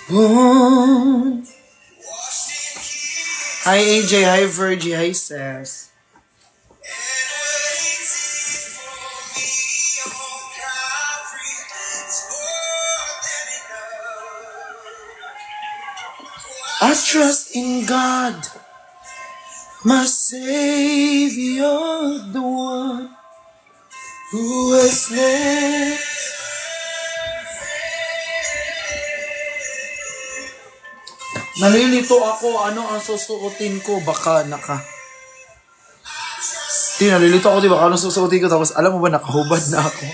Boom. Hi AJ, hi Virgie, hi Sess. I trust in God, my Savior, the one who has never. Nalilito ako, ano ang susuotin ko, baka nalilito ako, di ba, ano susuotin ko, tapos alam mo ba, nakahubad na ako.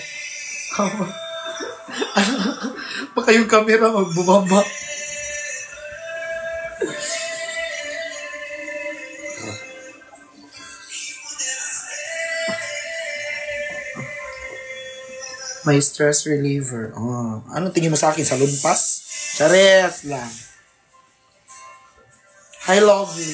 Baka yung camera magbubaba. May stress reliever. Oh. Ano tingin mo sa akin? Sa lumpas? Chares lang. Hi, lovely.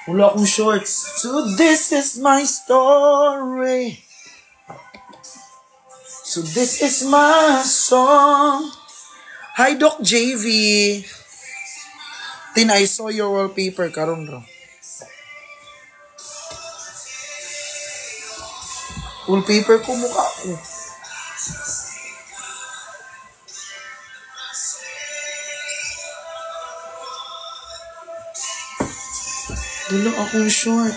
Wala akong short. So this is my story. So this is my song. Hi, Doc JV. Tin, I saw your wallpaper. Karon ro. Wallpaper ko, mukha ko. Wala akong short.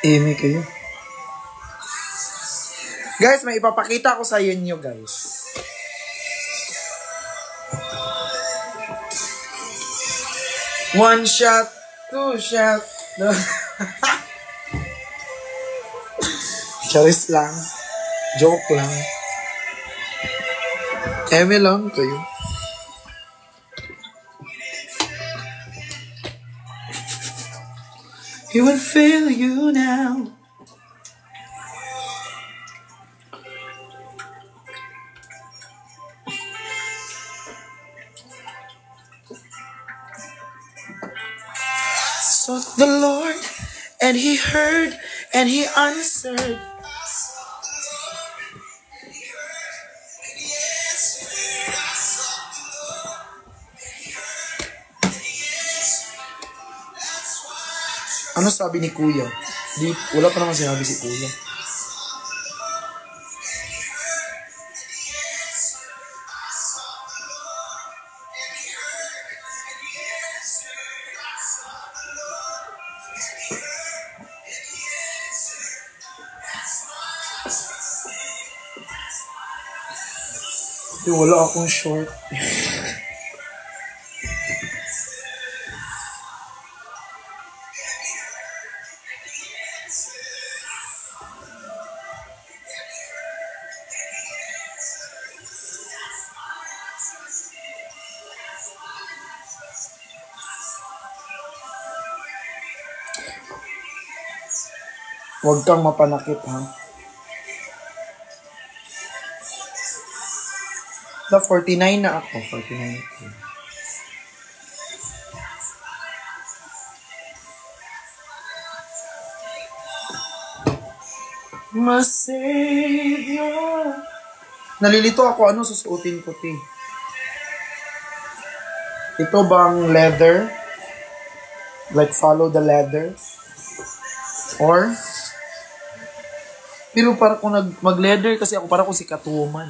May kayo. Guys, may ipapakita ko sa inyo, guys. One shot, two shot. No. Charis lang. Joke lang. Eme lang kayo. He will feel you now. Sought the Lord, and He heard, and He answered. Ano sabi ni Kuya? Wala pa naman sinabi si Kuya. Wala akong short. Huwag kang mapanakit, ha? Na 49 na ako. 49 ako. My Savior. Nalilito ako, ano susuotin ko, te? Ito bang leather? Like follow the leather? Or pero para kung mag-leather kasi ako, para kung si Catwoman.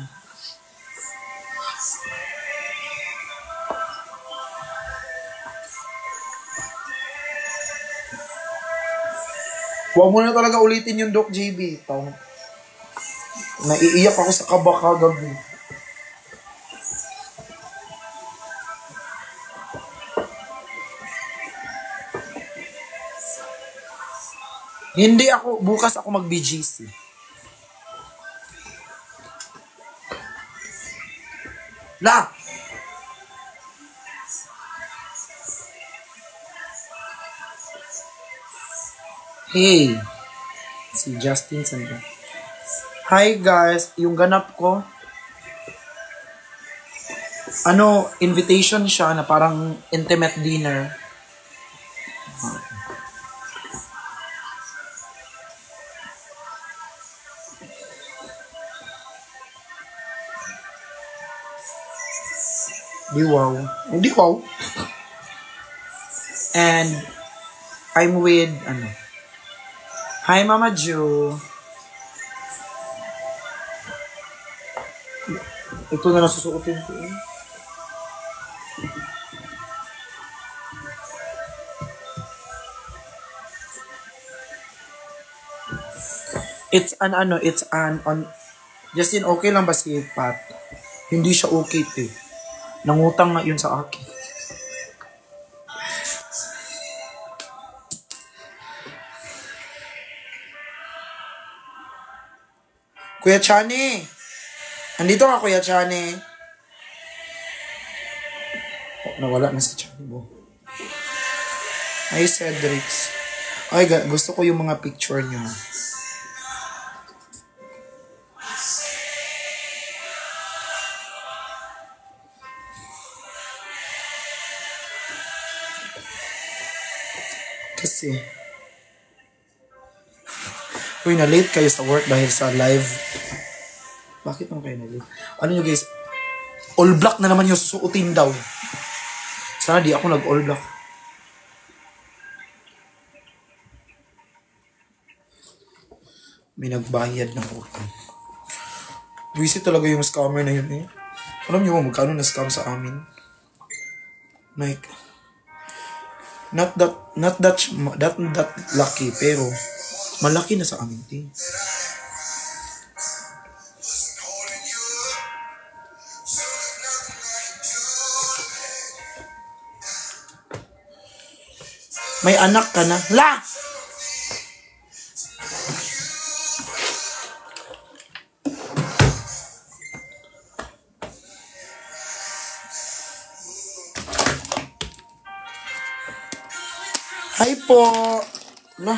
Huwag mo na talaga ulitin yung Doc JB. Naiiyak ako sa kaba kagabi. Hindi ako, bukas ako mag-BGC. La! Hey! Si Justin Sandra. Hi guys! Yung ganap ko, Ano, invitation siya na parang intimate dinner. Di wow. Hindi wow. And I'm with, ano, hi Mama Ju. Ito na nasusuotin ko. It's an on, Justin, okay lang ba si Pat? Hindi siya okay, te. Nangutang nga yun sa akin. Kuya Chani! Andito ka, Kuya Chani. Oh, nawala na si Chani mo. Hi, Cedrics. Ay, gusto ko yung mga picture niyo. Kasi, uy, na-late kayo sa work dahil sa live. Bakit naman kayo na-late? Ano nyo guys, all black na naman yung susuotin daw. Sana di ako nag-all black. May nagbayad ng utang. Visit talaga yung scammer na yun eh. Alam nyo ba magkano na scam sa amin? Like, not that lucky, pero malaki na sa amin, eh. May anak ka na. La! Hi po. La.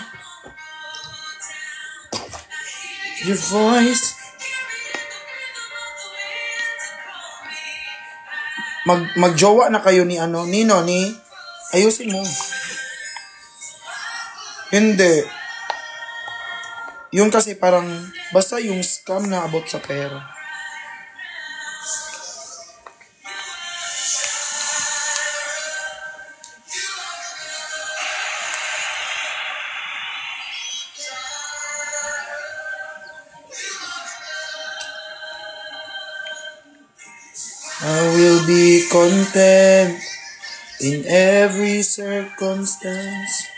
Your voice. Magjowa na kayo ni ano, Nino, ni ayusin mo. Hindi. Yung kasi parang, basta yung scam na about sa pera. I will be content in every circumstance.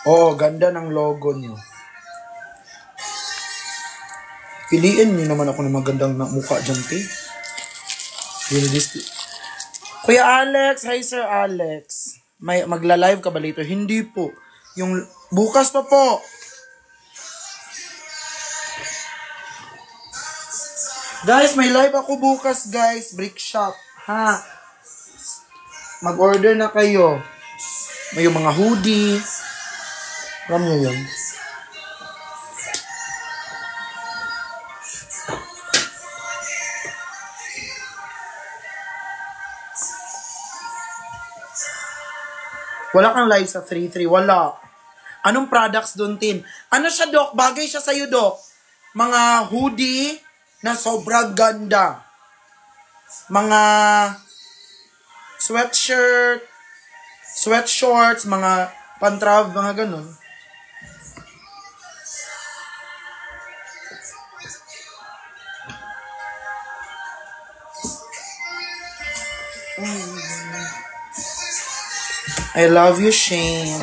Oh, ganda ng logo niyo. Piliin niyo naman ako ng magandang mukha dyan, te. Kuya Alex, hi Sir Alex. Magla-live ka ba later? Hindi po. Yung bukas pa po. Guys, may live ako bukas, guys. Brick shop. Ha? Mag-order na kayo. May yung mga hoodie. Alam nyo yun. Wala kang live sa 3-3. Wala. Anong products doon, Tin? Ano siya, Doc? Bagay siya sa'yo, Doc. Mga hoodie na sobrang ganda. Mga sweatshirt, sweatshorts, mga pantrav, mga ganun. I love you, Shane.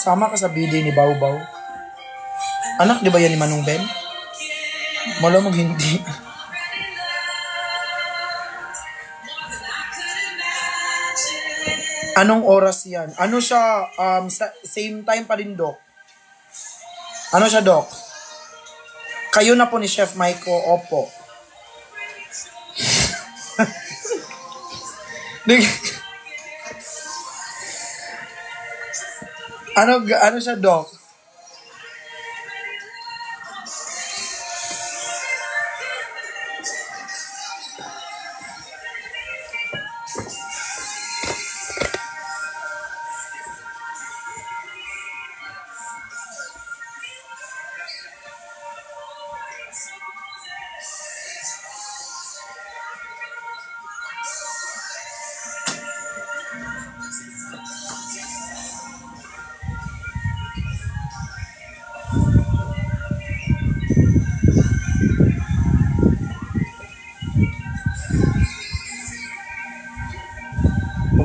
Sama ka sa BD ni Bao Bao. Anak, di ba yan ni Manong Ben? Malamang hindi. Anong oras yan? Ano siya, same time pa din, Doc? Ano siya, Doc? Kayo na po ni Chef Maiko, opo. ano siya, Doc?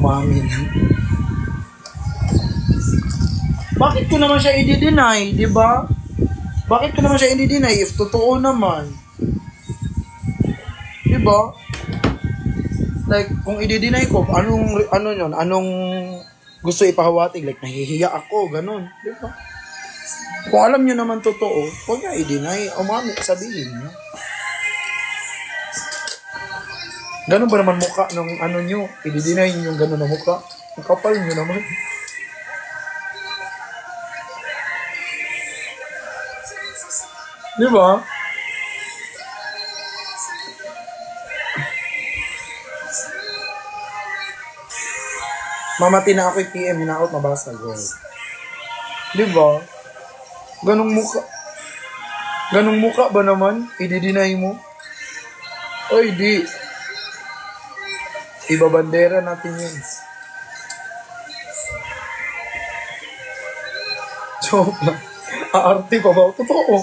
Umamin. Bakit ko naman siya i-deny, di ba? Bakit ko naman siya i-deny if totoo naman? Di ba? Like, kung i-deny ko, anong gusto ipahawatig? Like, nahihiya ako, ganun. Di ba? Kung alam nyo naman totoo, huwag niya i-deny. Umamin, sabihin niyo. Ganun ba naman mukha ng nyo? I-deny nyo yung ganun na mukha. Ang kapal nyo naman. Di ba? Mamati na ako yung PM, hinaot, mabasa. Go. Di ba? Ganung mukha ba naman? I-deny mo? Oy, di. Ibabandera natin yun. Joke lang. Aarte pa ba? Totoo.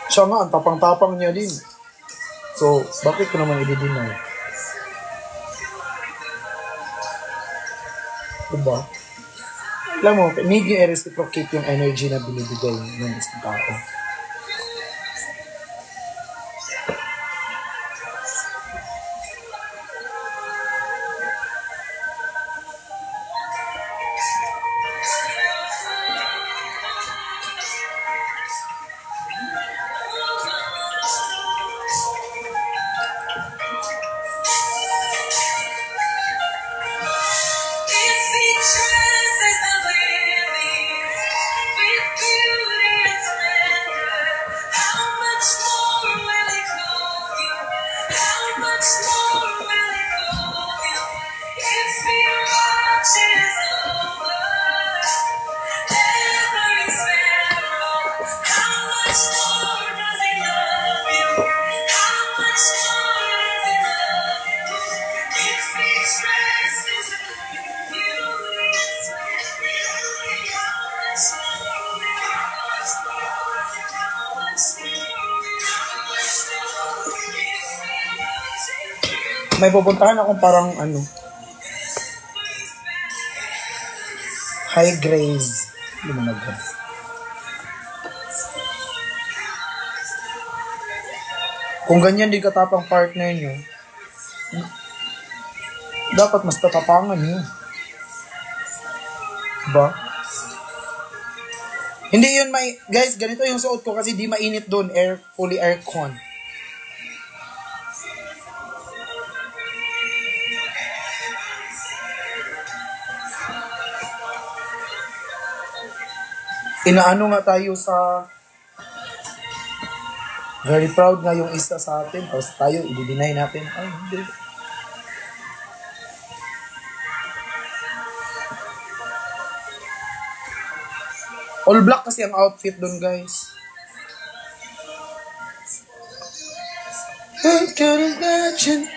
Siya nga, ang tapang-tapang niya din. So, bakit ko naman i-deny? Diba? Alam mo, need you i-reciprocate yung energy na binibigay ng isang tao. May pupuntahan akong parang high grades. Hindi mo nag Kung ganyan din katapang partner nyo, dapat mas tatapangan nyo. Diba? Hindi yun guys, ganito yung suot ko kasi di mainit doon, fully aircon. Inaano nga tayo sa very proud nga yung isa sa atin, tapos tayo i-deny natin. Ay, hindi. All black kasi ang outfit doon, guys. I could imagine.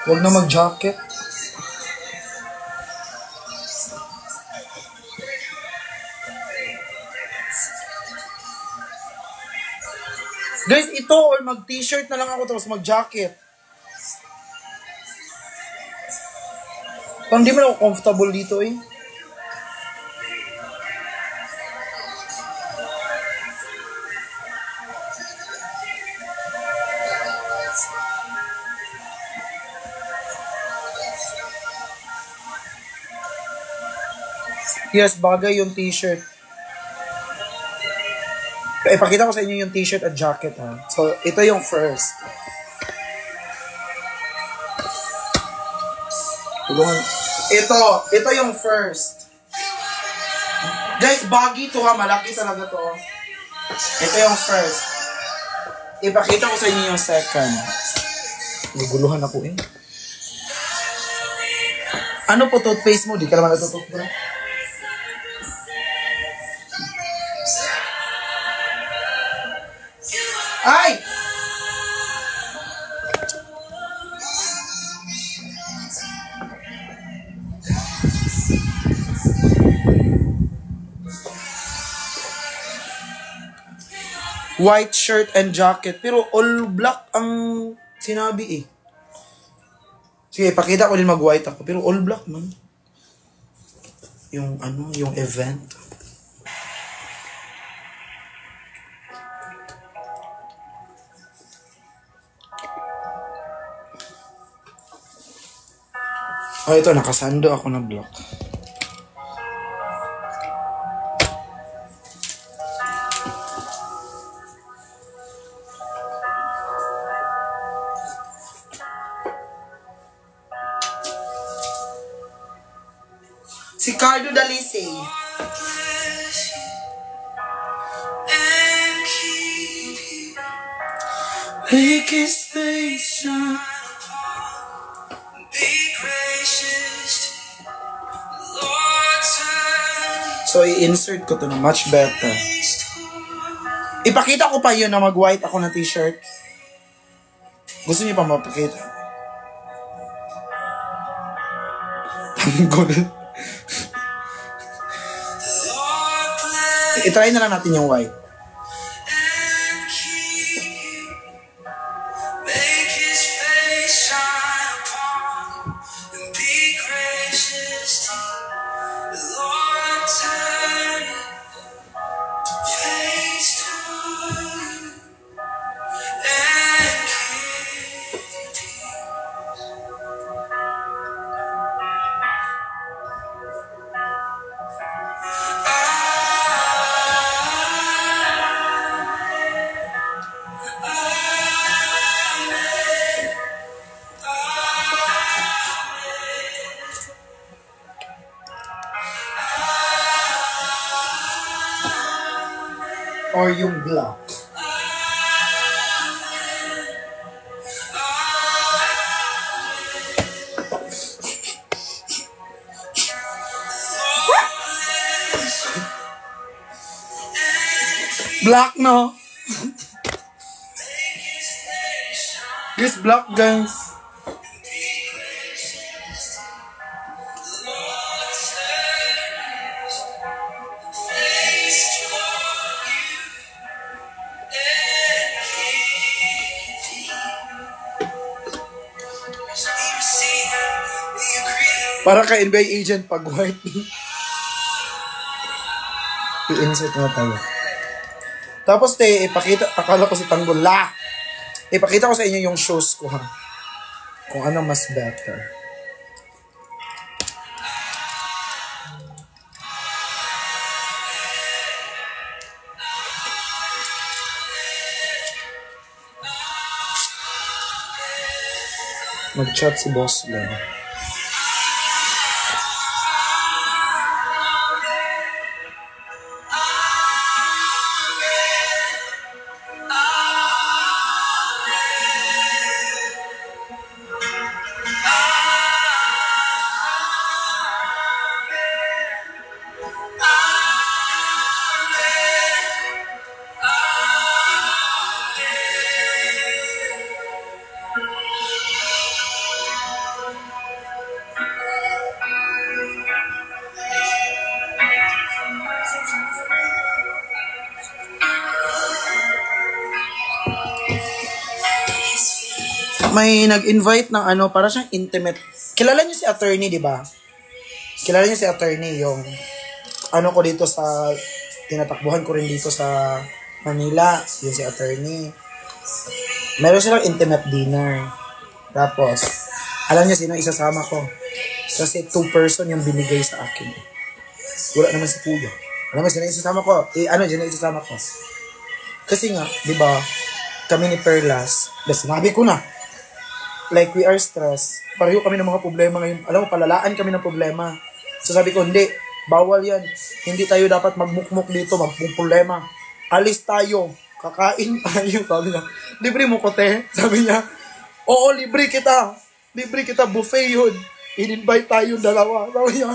Huwag na mag-jacket. Guys, ito or mag-t-shirt na lang ako tapos mag-jacket. Parang di man ako comfortable dito eh. Yes, bagay yung t-shirt. Ipakita ko sa inyo yung t-shirt at jacket ha. So, ito yung first. Ito yung first. Guys, baggy to ha. Malaki talaga to. Ito yung first. Ipakita ko sa inyo yung second. Naguluhan ako eh. Ano po toothpaste mo? Di ka naman natututbrush. Ay! White shirt and jacket. Pero all black ang sinabi eh. Sige, pakita ko din mag-white ako. Pero all black man. Yung ano, yung event. Oh, ito, nakasando ako na block. Si Cardo Dalisay. Make his face shine. So, i-insert ko to na much better. Ipakita ko pa yun na mag-white ako na t-shirt. Gusto niyo pa mapakita? Tanggol. I-try na lang natin yung white. Or yung black. Black no? This black guys. Para kay NBA agent pag white. I-insert na tayo. Tapos ipakita, akala ko si Tanggol, ipakita ko sa inyo yung shoes ko ha. Kung ano mas better. Mag-chat si boss lang. may nag-invite ng ano, para siyang intimate. Kilala niyo si attorney, di ba? Kilala niyo si attorney, yung ano ko dito sa, tinatakbuhan ko rin dito sa Manila, yun si attorney. Meron silang intimate dinner. Tapos, alam niyo sino isasama ko? Kasi 2 person yung binigay sa akin. Wala naman si Kuya. Alam mo, sino isasama ko? Sino isasama ko? Kasi nga, di ba, kami ni Perlas, sinabi ko na, like we are stressed. Pareho kami ng mga problema ngayon. Alam mo, palalaan kami ng problema. So sabi ko, hindi, bawal yan. Hindi tayo dapat magmukmuk dito, magpumproblema. Alis tayo, kakain tayo. Sabi niya, libre mo ko, te? Sabi niya, oo, libre kita. Libre kita, buffet yun. In-invite tayo dalawa. Sabi niya,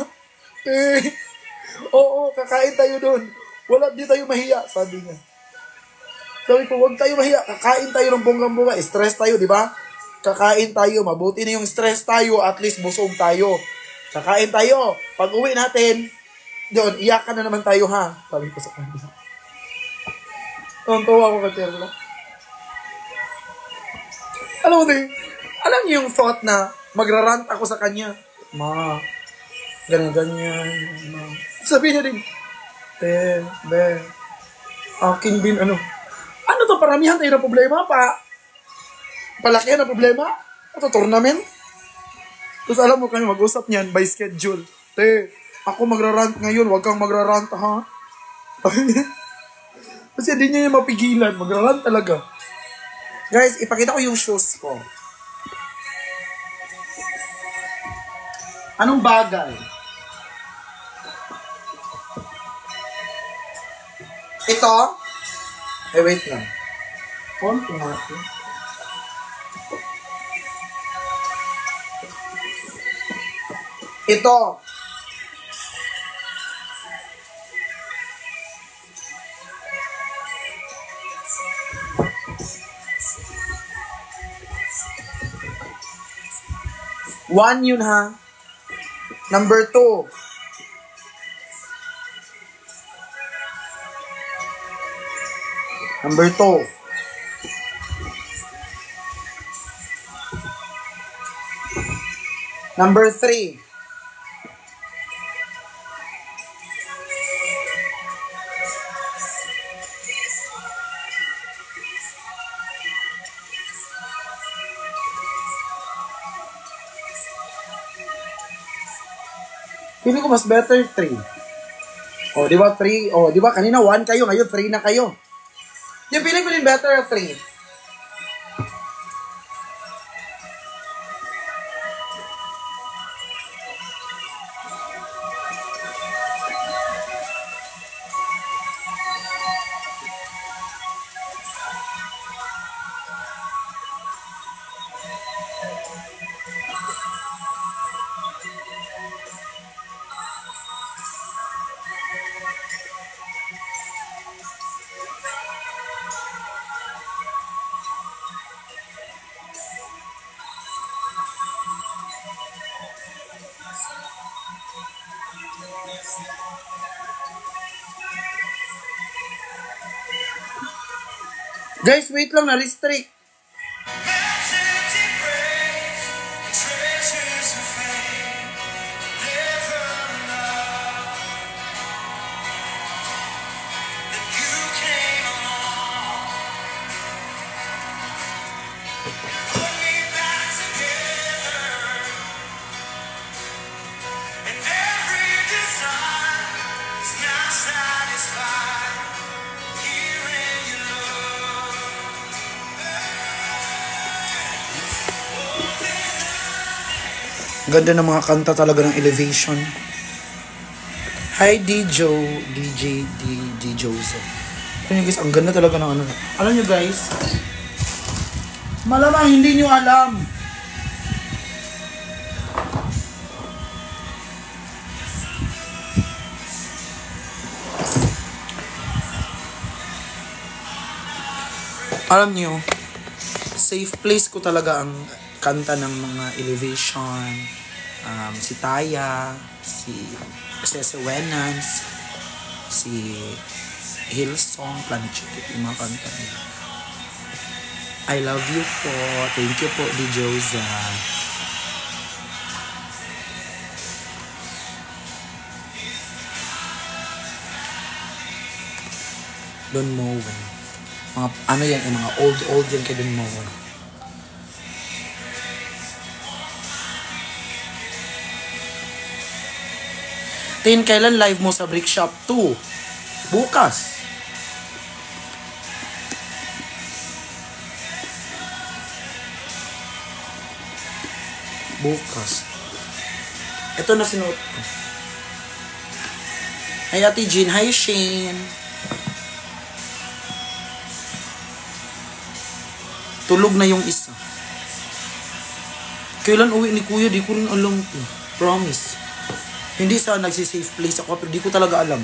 oo, kakain tayo doon. Wala, di tayo mahiya, sabi niya. Sabi ko, huwag tayo mahiya. Kakain tayo ng bonggang-bongga. Stress tayo, di ba? Kakain tayo. Mabuti na yung stress tayo. At least busog tayo. Kakain tayo. Pag uwi natin, doon, iyakan na naman tayo, ha? Sabi ko sa kanya. Tuwa ako kay Perla. Alam mo din, alam niyo yung thought na magrarant ako sa kanya. Ma, ganyan. Sabi niya din, akin din, ano to, paramihan tayo ng problema, palakihan ng problema, ito, tournament. Tapos alam mo kami, mag-usap niyan by schedule. Ako magrarant ngayon, wag kang magrarant, ha? Kasi hindi niya yung mapigilan, magrarant talaga. Guys, ipakita ko yung shoes ko. Anong bagay? Ito? Wait lang. Konti natin. Ito. One yun, ha? Number 2. Number 2. Number 3. Feeling ko mas better 3. O, di ba 3? O, di ba kanina 1 kayo, ngayon 3 na kayo. Yung feeling ko din better 3. Guys, wait lang, na-restrict. Ganda ng mga kanta talaga ng Elevation. Hi, DJ Joseph. Alam nyo guys, ang ganda talaga ng ano. Alam nyo guys, malamang hindi nyo alam. Alam nyo, safe place ko talaga ang kanta ng mga Elevation, si Taya, si Cece Wenans, si Hillsong, Planet Chiquit, yung mga kanta nila. I love you po. Thank you po, Di Joza. Don Moen. Mga, ano yan, yung mga old yan kay Don Moen. Tin, kailan live mo sa Brick Shop 2? Bukas. Bukas. Ito na sinuot ko. Hi Ate Jean. Hi Shane. Tulog na yung isa. Kailan uwi ni Kuya? Di ko rin alam po. Promise. Hindi sa nagsi-safe place ako pero di ko talaga alam.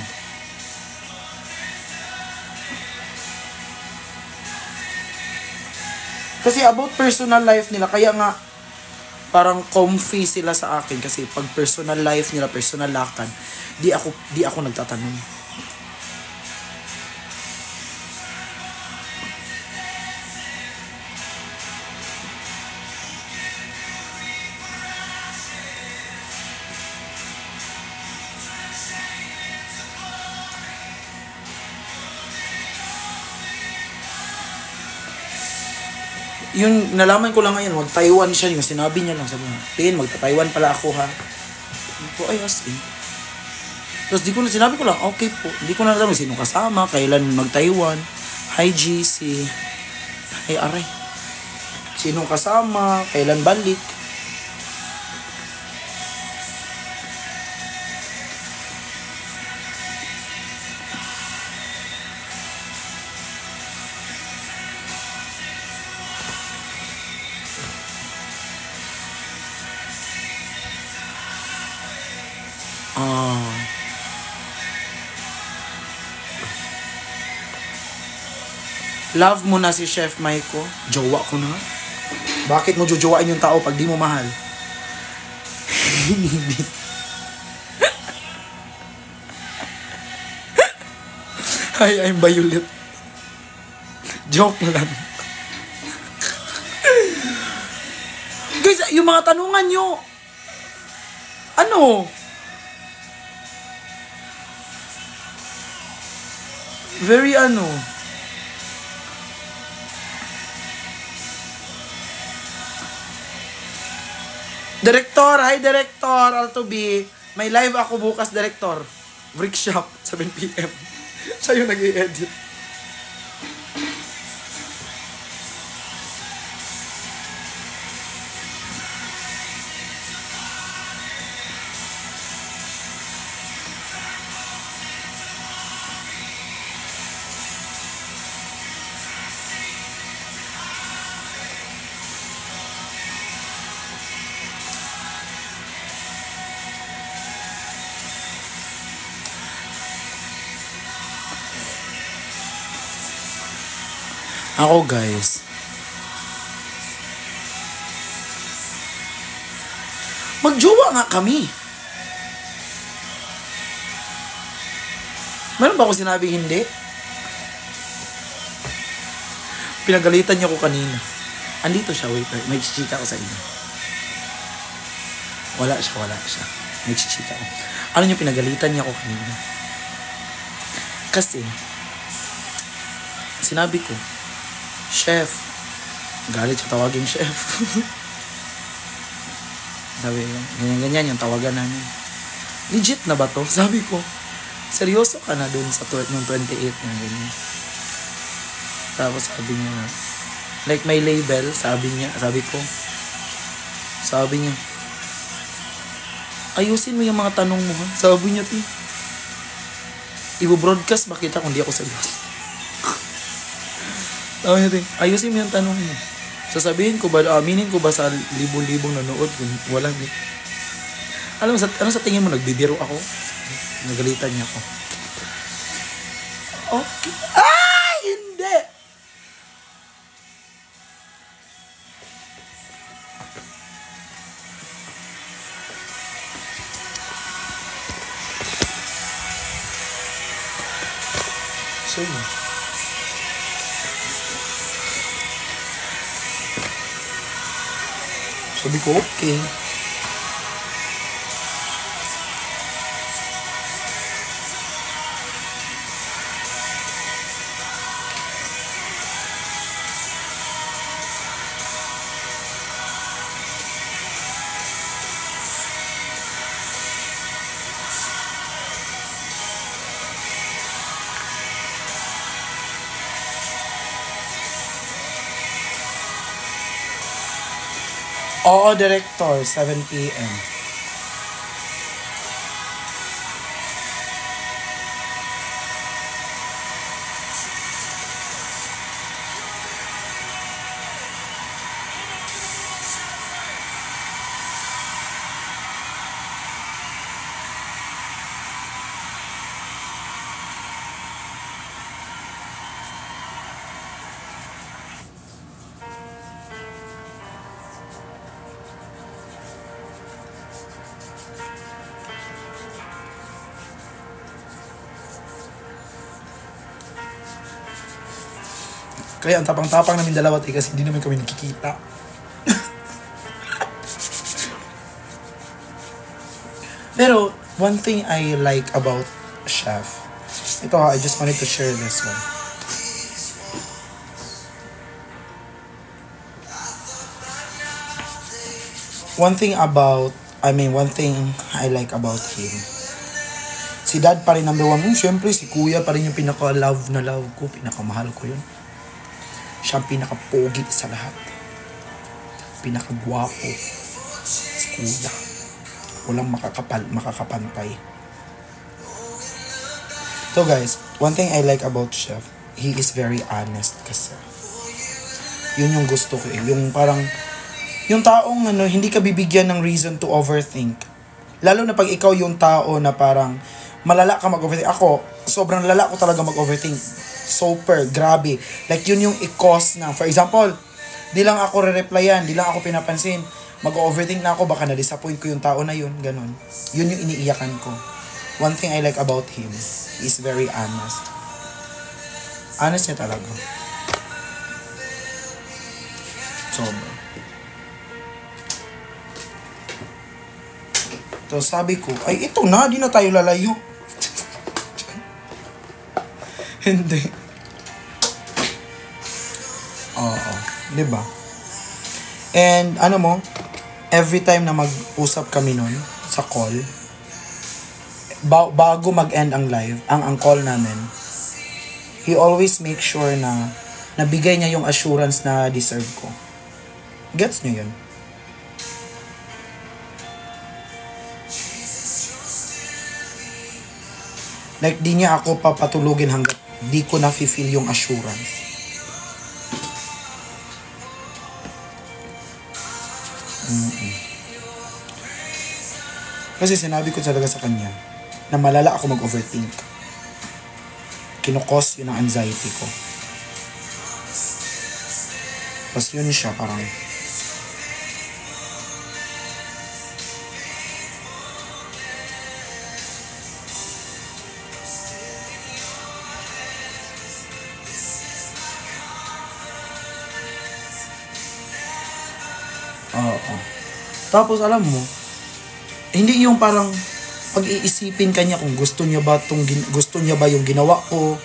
Kasi about personal life nila, kaya nga parang comfy sila sa akin kasi pag personal life nila, personal lakad, di ako nagtatanong. Yun, nalaman ko lang ngayon, mag-Taiwan siya, yung sinabi niya lang, sabi niya, Tin, magta-Taiwan pala ako ha. Po, ay, as in. Tapos sinabi ko lang, okay po. Hindi ko na alam sino kasama, kailan mag-Taiwan. Hi GC. Hi aray. Sinong kasama, kailan balik. Love mo na si Chef Maiko. Jowa ko na. Bakit mo jojowain yung tao pag di mo mahal? Hi, I'm Violet. Joke lang. Guys, yung mga tanungan nyo. Ano? Very ano. Director, hi Director, Alto B. May live ako bukas, Director. Brick Shop, 7 PM. Siya yung nag-i-edit. Ako guys, magjowa nga kami. Meron ba ako sinabing hindi? Pinagalitan niya ko kanina. Andito siya, wait, may chichika ko sa inyo. Wala siya. May chichika ko. Ano niyo, pinagalitan niya ko kanina? Kasi, sinabi ko, Chef. Galit siya tawagin Chef. Sabi ko, ganyan yung tawagan namin. Legit na ba to? Sabi ko, seryoso ka na dun sa nung 28 na ganyan. Tapos sabi niya, like may label, sabi niya, ayusin mo yung mga tanong mo ha. Sabi niya, i-broadcast makita kung di ako seryoso. Sabi niya, ayusin mo yung tanong mo. Sasabihin ko ba, aminin ko ba sa libong-libong nanood kung walang di. Alam mo, ano sa tingin mo, nagbibiro ako? Nagalitan niya ako. Okay. Ay, hindi! So, Sabi ko, okay. Oo, director, 7 p.m. Kaya ang tapang-tapang namin dalawa kasi hindi naman kami nakikita. Pero, one thing I like about Chef, ito I just wanted to share this one. One thing I like about him, si Dad pa rin number one. Siyempre, si Kuya pa rin yung pinaka-love na love ko, pinaka-mahal ko yun. Siya ang pinaka-pogi sa lahat. Pinaka-gwapo. Si Kuya. Walang makakapantay. So guys, one thing I like about Chef, he is very honest kasi. Yun yung gusto ko eh. Yung parang, yung taong hindi ka bibigyan ng reason to overthink. Lalo na pag ikaw yung tao na parang malala ka mag-overthink. Ako, sobrang lala ko talaga mag-overthink. Super, grabe. Like, yun yung i-cause na. For example, di lang ako re-replyan, di lang ako pinapansin. Mag-overthink na ako, baka na-disappoint ko yung tao na yun. Ganon. Yun yung iniiyakan ko. One thing I like about him, he's very honest. Honest niya talaga. Sobra. So, sabi ko, ay, ito na, di na tayo lalayo. Hindi. Oo. Diba? And, every time na mag-usap kami nun, sa call, bago mag-end ang live, ang call namin, he always make sure na nabigay niya yung assurance na deserve ko. Gets niyo yun? Like, di niya ako papatulugin hanggat di ko na-feel yung assurance. Kasi sinabi ko talaga sa kanya na malala ako mag-overthink. Kinukos yun ang anxiety ko. Tapos yun siya parang oo. Tapos alam mo, hindi yung parang pag-iisipin kanya kung gusto niya ba yung ginawa ko.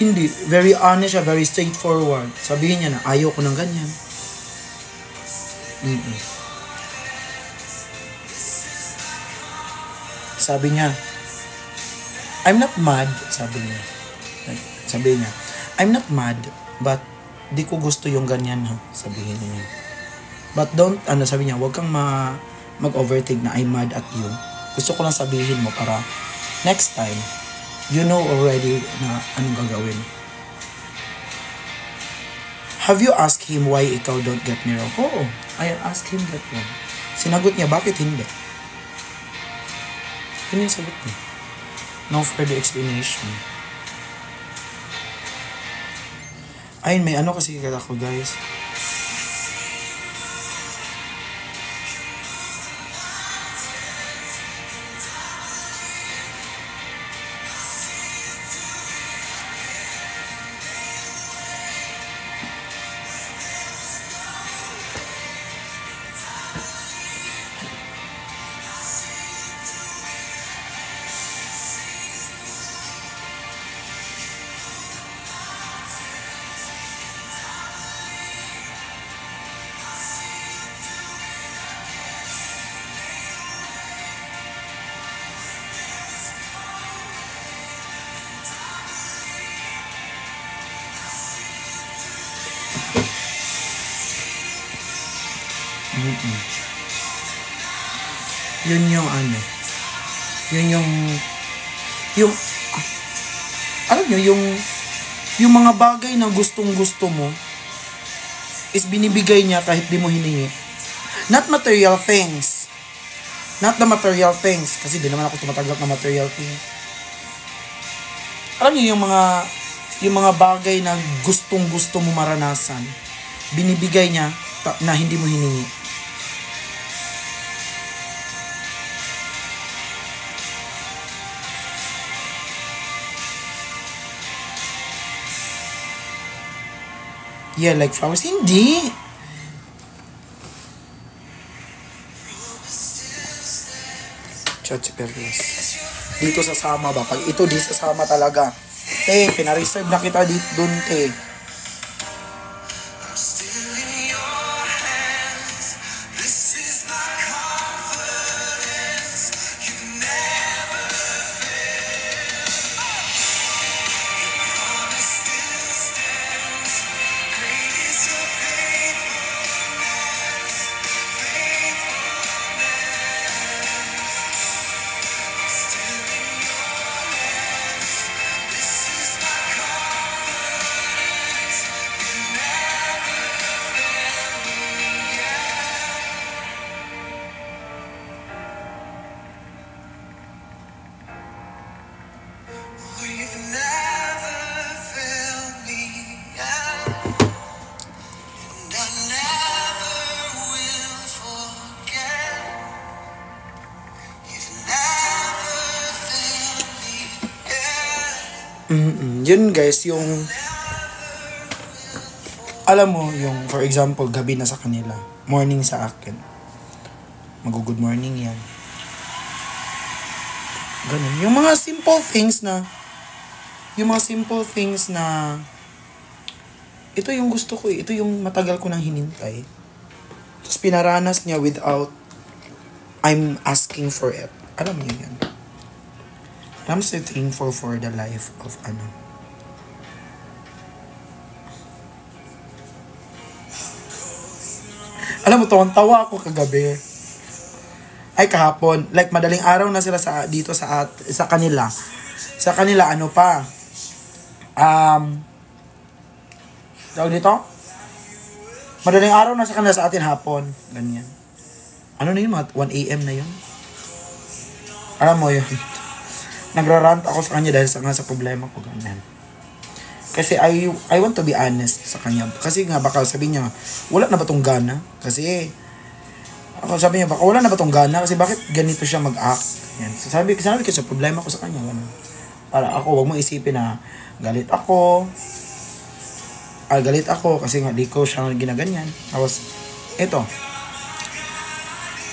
Hindi, very honest siya, very straightforward. Sabihin niya na ayaw ko ng ganyan. Sabi niya, I'm not mad, sabi niya, I'm not mad, but di ko gusto yung ganyan, ha, sabihin niya. But don't, sabi niya, huwag kang mag-overthink na I'm mad at you. Gusto ko lang sabihin mo para next time, you know already na anong gagawin. Have you asked him why ikaw don't get me wrong? Oo, I asked him that one. Sinagot niya, bakit hindi? Yun yung sagot niya. No further explanation. Ayun, may kasi ako, guys. Yun yung ano. Yun yung alam nyo, yung mga bagay na gustong-gusto mo is binibigay niya kahit di mo hiningi. Not material things. Not the material things. Kasi di naman ako tumatanggap na material things. Alam niyo yung mga bagay na gustong-gusto mo maranasan, binibigay niya na hindi mo hiningi. Yeah, like flowers. Hindi. Chachi Perlas. Dito sa Sama ba? Pag ito di sa Sama talaga. Pinareserve na kita dito dun, Yun guys, yung alam mo, yung for example, gabi na sa kanila, morning sa akin. Mag-good morning yan. Ganun. Yung mga simple things na ito yung gusto ko ito yung matagal ko nang hinintay. Tapos pinaranas niya without I'm asking for it. Alam niyo yan. I'm so thankful for the life of Alam mo, tawa ako kagabi. Ay, kahapon. Like, madaling araw na sila dito sa kanila. Sa kanila, ano pa? Tawag dito? Madaling araw na sa kanila sa atin hapon. Ganyan. Ano na yun? Mga 1 a.m. na yun? Alam mo yun. Nagrarant ako sa kanya dahil sa problema ko. Ganyan. Kasi I want to be honest sa kanya. Kasi nga baka sabi niya, wala na ba tong gana? Kasi sabi niya, baka wala na ba tong gana? Kasi bakit ganito siya mag-act? Yan. So, sabi ko sa problema ko sa kanya. Ganun. Para ako, wag mo isipin na galit ako kasi nga di ko siya ginaganyan. Tapos, eto.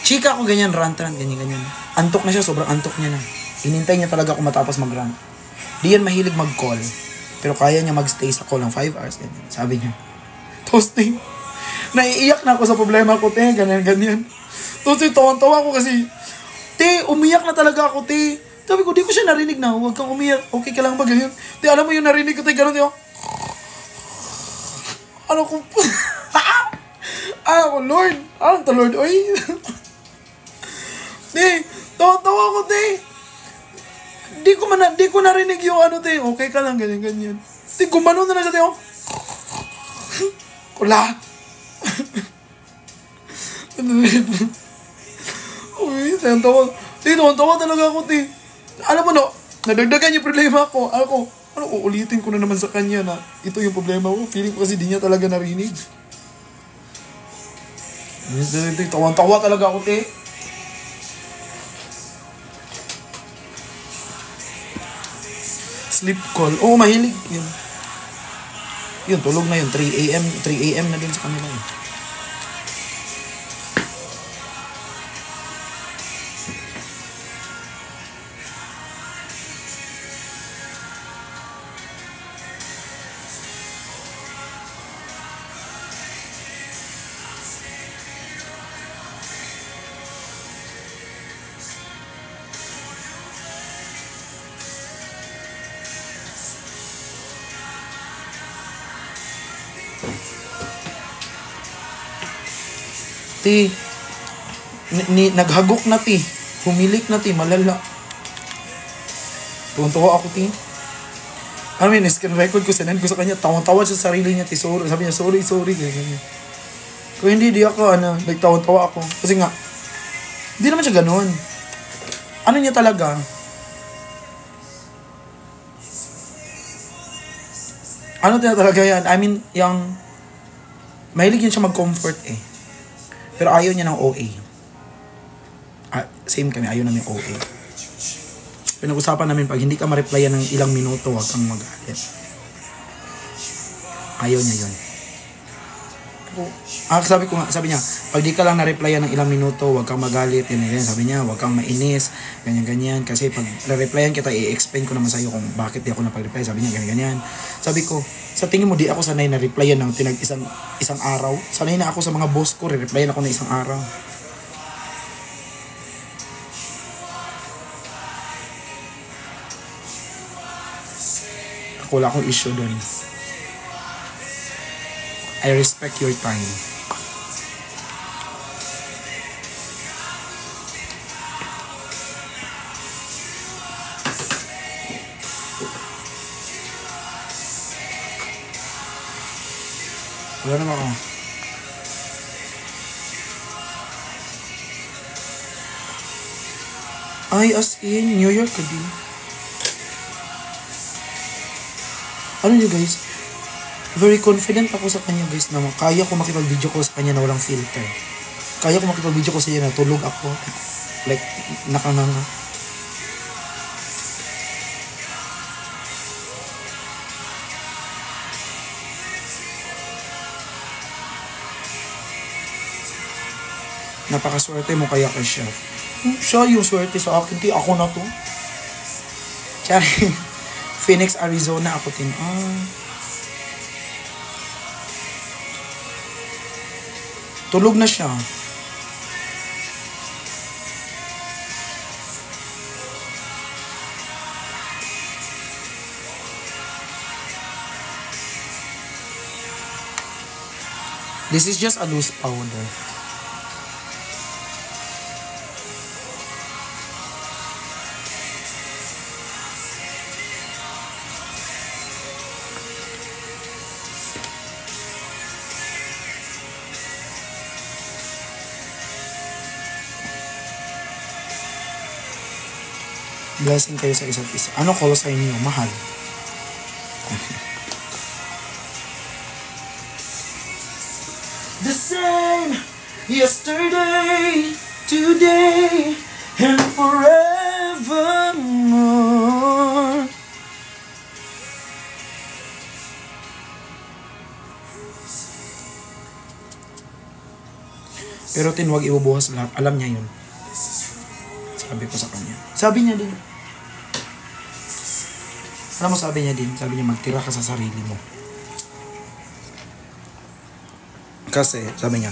Chika ako ganyan, rant, ganyan. Antok na siya, sobrang antok niya na. Inintay niya talaga ako matapos mag-rant. Di yan mahilig mag-call. Pero kaya niya mag-stay sa call ng 5 hours. Ganyan. Sabi niya. Tapos, naiiyak na ako sa problema ko, ganyan. Tapos, tawan-tawa ko kasi, umiyak na talaga ako, Sabi ko, di ko siya narinig na. Huwag kang umiyak. Okay ka lang ba ganyan? Alam mo yung narinig ko, ganun, Ano ko, Lord. Ano to, Lord? Oy. Tawa-tawa ko, Di ko narinig yung okay ka lang, ganyan. Gumano na siya, Kula. Uy, tawa talaga ako, Alam mo, nadagdagan yung problema ko. Uulitin ko na naman sa kanya na ito yung problema ko. Feeling ko kasi di niya talaga narinig. Tawan-tawa talaga ako, Sleep call. Oo, mahilig. Yun, tulog na yun. 3 a.m. na din sa kanila. Ti, naghagok na ti. Humilik na ti, malala. Tuwan-tuwa ako ti. Ano yun, screen record ko, sinend ko sa kanya, tawang-tawa siya sa sarili niya, ti, sorry. Sabi niya, sorry, ganyan. Kung hindi, di ako, nagtawang-tawa ako. Kasi nga, hindi naman siya ganun. Ano niya talaga? Ano talaga yan? I mean, yung, mahilig yun siya mag-comfort eh. Pero ayaw niya ng OA. Same kami, ayaw namin OA. Pinag-usapan namin, pag hindi ka ma-replyan ng ilang minuto, huwag kang magalit. Ayaw niya yun. Sabi niya, pag di ka lang na-replyan ng ilang minuto, huwag kang magalit, ganyan. Sabi niya, huwag kang mainis, ganyan. Kasi pag na-replyan kita, i-explain ko naman sa'yo kung bakit di ako napag-reply. Sabi niya, ganyan. Sabi ko, sa tingin mo, di ako sanay na replyan ng isang araw. Sanay na ako sa mga boss ko, re-replyan ako ng isang araw. Wala akong issue doon. I respect your time. Wala naman ako. Ay, as in, New York ka din. Ano nyo guys, very confident ako sa kanya guys na kaya ko makipag-video call sa kanya na walang filter. Kaya ko makipag-video call sa kanya na tulog ako. Like, nakanganga. Napakaswerte mo kaya kay Chef. Siya yung swerte sa akin, di ako na to. Charing. Phoenix, Arizona ako din. Tulog na siya. This is just a loose powder. Blessing kayo sa isa't isa. Ano call sa inyo? Mahal. The same yesterday, today, and forevermore. Pero tinwag ibubuhos lahat. Alam niya yun. Sabi ko sa kanya. Sabi niya din. Alam mo, sabi niya din, sabi niya, magtira ka sa sarili mo. Kasi, sabi niya,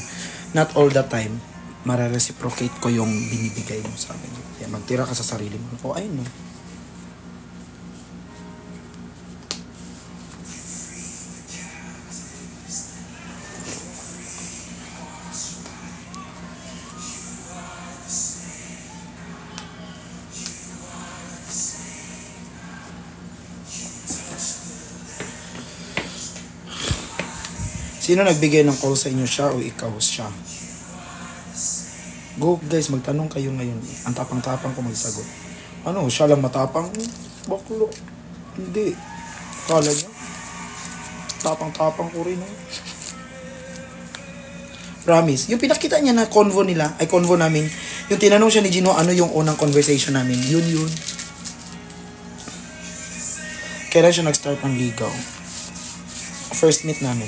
not all the time, marareciprocate ko yung binibigay mo, sabi niya. Kaya magtira ka sa sarili mo. Oh, ayun no. Sino nagbigay ng call sa inyo, siya o ikaw siya? Go guys, magtanong kayo ngayon. Ang tapang-tapang ko magsagot. Ano, siya lang matapang? Baklo. Hindi. Kala niya. Tapang-tapang ko rin. Promise. Yung pinakita niya na convo nila, ay convo namin, yung tinanong siya ni Gino, ano yung unang conversation namin, yun. Kailan siya nag-start ng ligaw? First meet namin.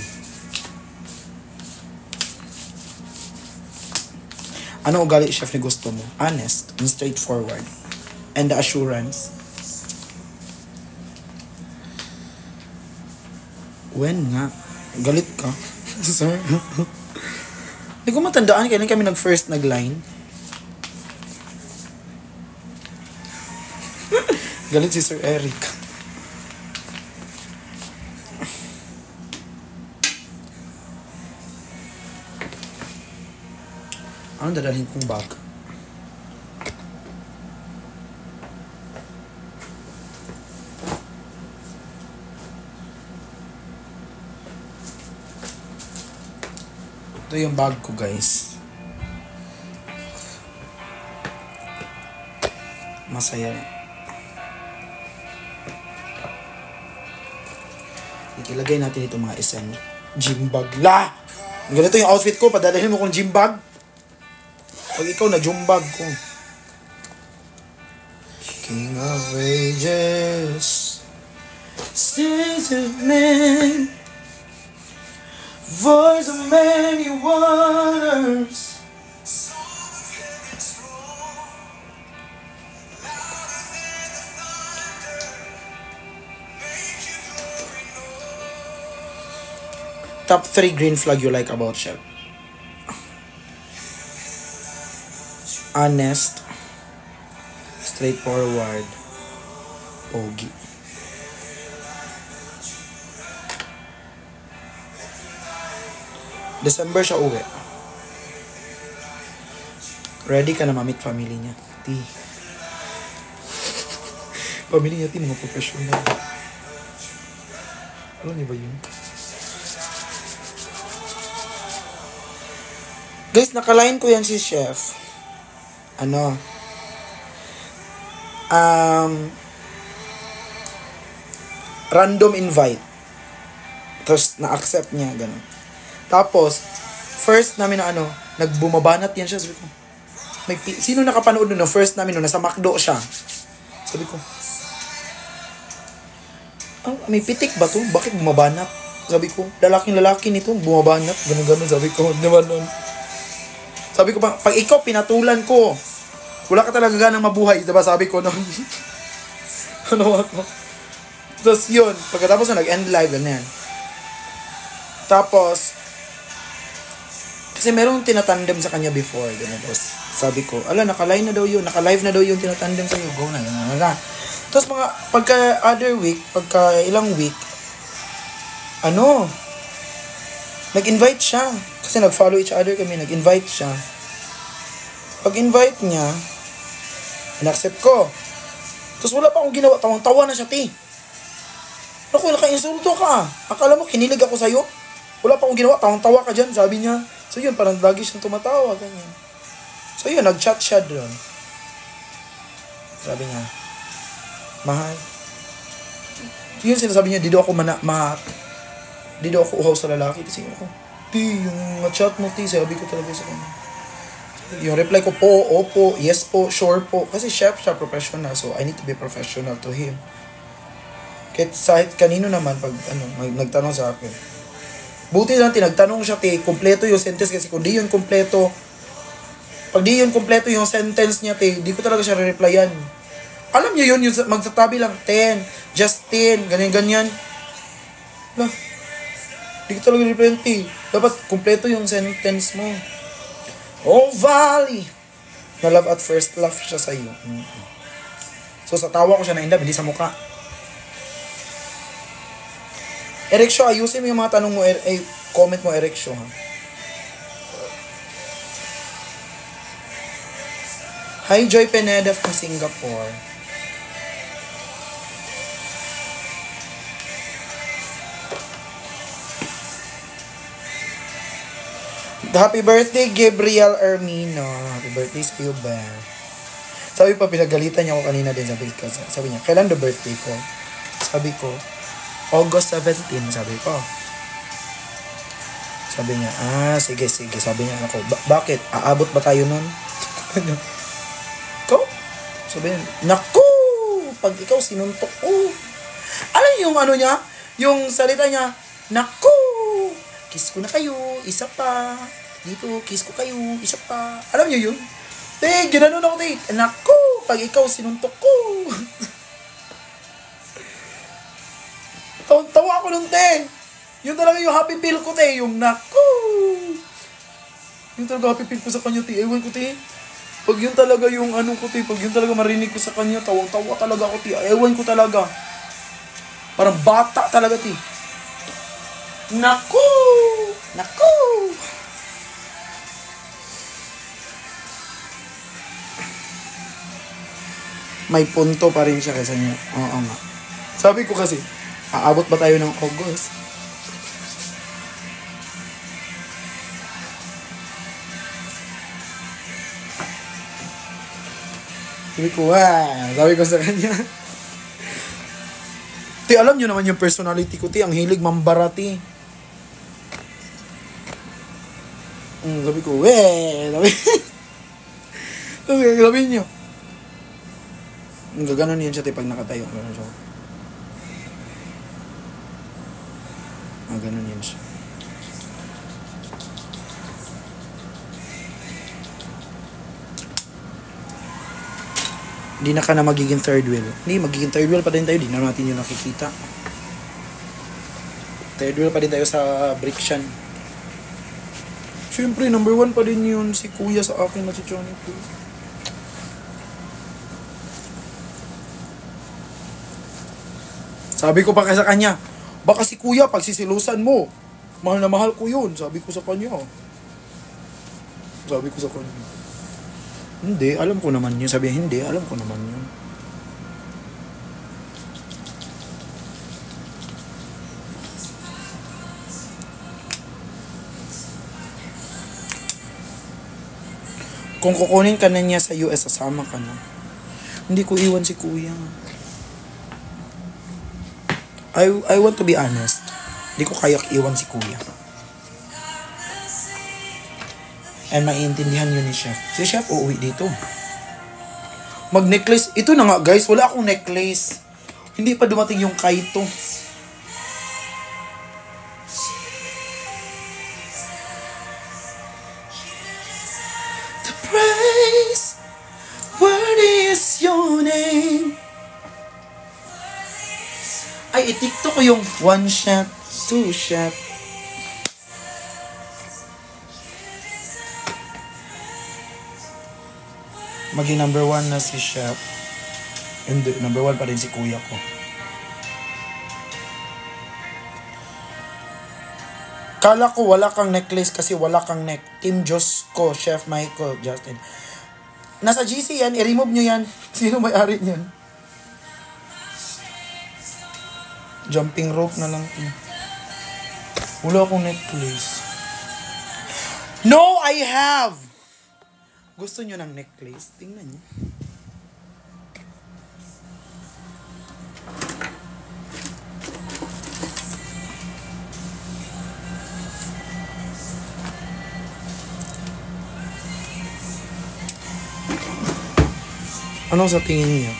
Ano ugali, Chef, ni gusto mo? Honest and straightforward. And the assurance. When nga? Galit ka? Sir? Hindi ko matandaan, kailan kami nag-first nag-line. Galit si Sir Eric. Ano dadalhin kong bag? Ito yung bag ko, guys. Masaya. Ilagay natin ito mga isang gym bag. La! Ganito yung outfit ko. Padadalhin mo kong gym bag. Pag ikaw na gym bag ko. King of Ages, Sins of Men, Voice of many waters, top 3 green flag you like about Shep. Honest, straightforward, pogi. December siya uwi. Ready ka na ma-meet family niya. Ti. Family niya, ti, mga professional. Alam niyo ba yun? Guys, nakaline ko yan si Chef. Random invite. Tapos, na-accept niya, gano'n. Tapos, first namin na nagbumabanat yan siya. Sabi ko, sino nakapanood nun? First namin nasa McDo siya. Sabi ko, may pitik ba to? Bakit bumabanat? Sabi ko, lalaking-lalaki nito, bumabanat. Ganun-ganun, sabi ko, naman nun. Sabi ko, pag ikaw pinatulan ko, wala ka talaga ganang mabuhay. Diba sabi ko, no? Ako? Tapos yun, pagkatapos na nag-end live, ganyan. Tapos, kasi merong tinatandem sa kanya before, gano'n. Tapos, sabi ko, naka-live na daw yun, tinatandem sa iyo, go na, gano'n. Tapos pagka other week, pagka ilang week, nag-invite siya. Kasi nag-follow each other kami, nag-invite siya. Pag-invite niya, in-accept ko. Tapos wala pa akong ginawa, tawang-tawa na siya, ti. Naku, naka-insulto ka. Akala mo, kinilig ako sa'yo? Wala pa akong ginawa, tawang-tawa ka dyan, sabi niya. So yun, parang lagi siyang tumatawa, ganyan. So yun, nag-chat siya doon. Sabi niya, mahal. Yun sinasabi niya, di daw ako di daw ako uhaw sa lalaki. Kasi ako, yung chat mo, sabi ko talaga sa kanya. Yung reply ko po, opo, yes po, sure po. Kasi chef siya, professional. So, I need to be professional to him. Kahit kanino naman, pag nagtanong sa akin. Buti lang, tinagtanong siya, kompleto yung sentence. Kasi kung di yun kompleto, pag di yun kompleto yung sentence niya, di ko talaga siya re-replyan. Alam niyo yun, yung magtatabi lang, 10, just 10, ganyan-ganyan. Di ko talaga re-replyan, dapat kompleto yung sentence mo. Oh, Valley! Na love at first laugh siya sa'yo. So, sa tawa ko siya na-inlove, hindi sa mukha. Eric Shaw, ayusin mo yung mga tanong mo, comment mo, Eric Shaw, ha? Hi, Joy Pineda from Singapore. Happy birthday, Gabriel Ermino. Happy birthday sa iyo, ba? Sabi pa, pinagalitan niya ako kanina din. Sabi niya, kailan the birthday ko? Sabi ko, August 17, sabi ko. Sabi niya, sige. Sabi niya, ako, bakit? Aabot ba tayo nun? Ikaw? Sabi niya, naku! Pag ikaw sinuntok ko. Alam niyo yung niya? Yung salita niya, naku! Kiss ko na kayo, isa pa. Dito, kiss ko kayo, isa pa. Alam niyo yun? Ginanon ako, naku! Pag ikaw sinuntok ko. Tawa ako nun, Yun talaga yung happy feel ko, yung naku. Yung talaga happy feel ko sa kanya, Ewan ko, Pag yun talaga yung ko, pag yun talaga marinig ko sa kanya, tawang-tawa talaga ako, Ewan ko talaga. Parang bata talaga, Naku! may punto pa rin siya kaysa niya. Oo nga. Sabi ko kasi, aabot ba tayo ng August? Sabi ko sa kanya. Ti, alam nyo naman yung personality ko, ti. Ang hilig mambarati. Sabi ko, sabi nyo. Gaganon yun siya, ti, pag nakatayo. Ganon siya. Ganon yun siya. Hindi na ka na magiging third wheel. Hindi, magiging third wheel pa din tayo. Hindi na natin yung nakikita. Third wheel pa din tayo sa Brickshan. Siyempre, number 1 pa din yun si Kuya sa akin na si Johnny P. Sabi ko pa kaya sa kanya, baka si Kuya pagsisilusan mo. Mahal na mahal ko yun. Sabi ko sa kanya. Hindi, alam ko naman yun. Sabi, hindi, alam ko naman yun. Kung kukunin ka na niya sa US, sasama ka na. Hindi ko iwan si Kuya. I want to be honest. Hindi ko kaya iwan si Kuya. And maiintindihan yun ni Chef. Si Chef uuwi dito. Mag-necklace. Ito na nga guys, wala akong necklace. Hindi pa dumating yung kaito. The price, what is your name? Ay, itikto ko yung 1 shot, 2 shot. Maging number 1 na si Chef. Hindi, number 1 pa rin si Kuya ko. Kala ko wala kang necklace kasi wala kang neck. Team Diyos ko, Chef Michael, Justin. Nasa GC yan, i-remove nyo yan. Sino may-ari niyan? Jumping rope na lang. Wala akong necklace. No, I have! Gusto nyo ng necklace? Tingnan nyo. Ano sa tingin niyo?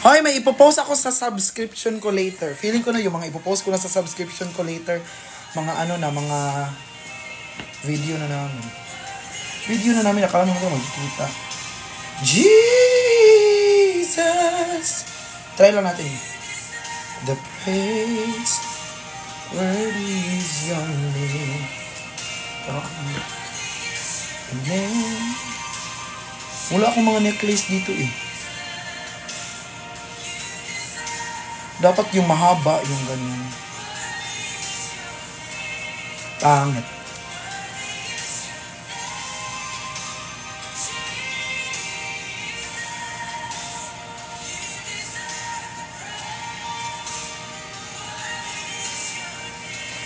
Hoy, may ipopost ako sa subscription ko later. Feeling ko na yung mga ipopost ko na sa subscription ko later. Mga mga video na namin. Akala mo ito magkikita. Jesus! Try lang natin. The praise, worthy is your name. Amen. Wala akong mga necklace dito eh. Dapat yung mahaba, yung ganyan. Pangit.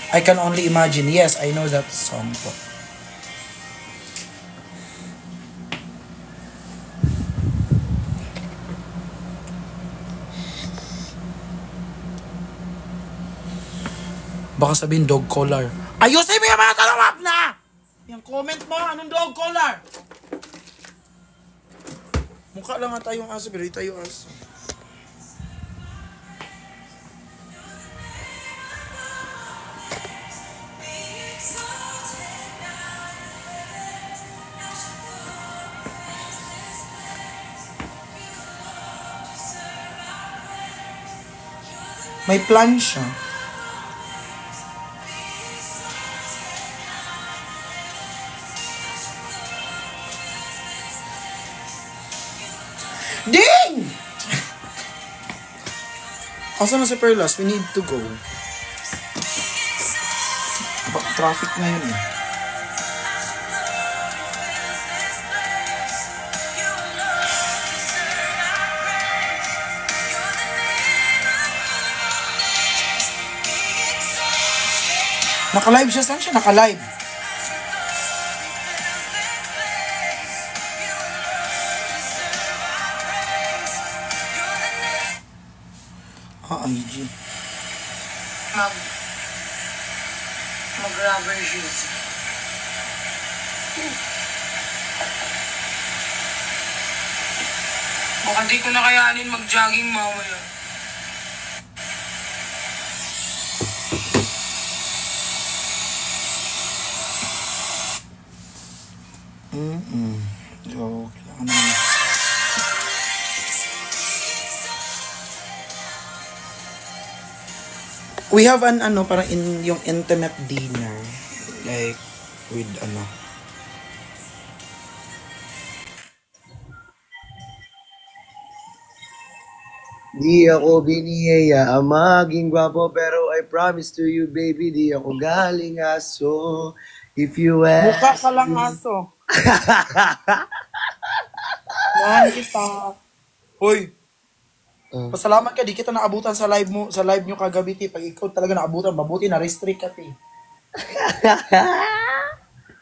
I can only imagine. Yes, I know that song po. Baka sabihin dog collar. Ayusin mo yung mga talawap na! Yung comment mo, anong dog collar? Mukha lang nga tayong aso, pero di tayo aso. May plan siya. Ding! Asan na si Perlas? We need to go. Traffic na yun eh. Naka-live siya. Saan siya naka-live? IG. Mag-rubber shoes. Baka di ko na kayanin mag-jogging mamaya. So, kailangan naman. We have an parang yung intimate dinner. Like, with Di ako biniyaya maging gwapo pero I promise to you baby di ako galing aso. If you mukha ask ka lang aso. Yan kita. Hoy, pasalamat ka, di kita naabutan sa live mo, sa live nyo kagabi, ti. Pag ikaw talaga naabutan, mabuti na restrict ka, ti.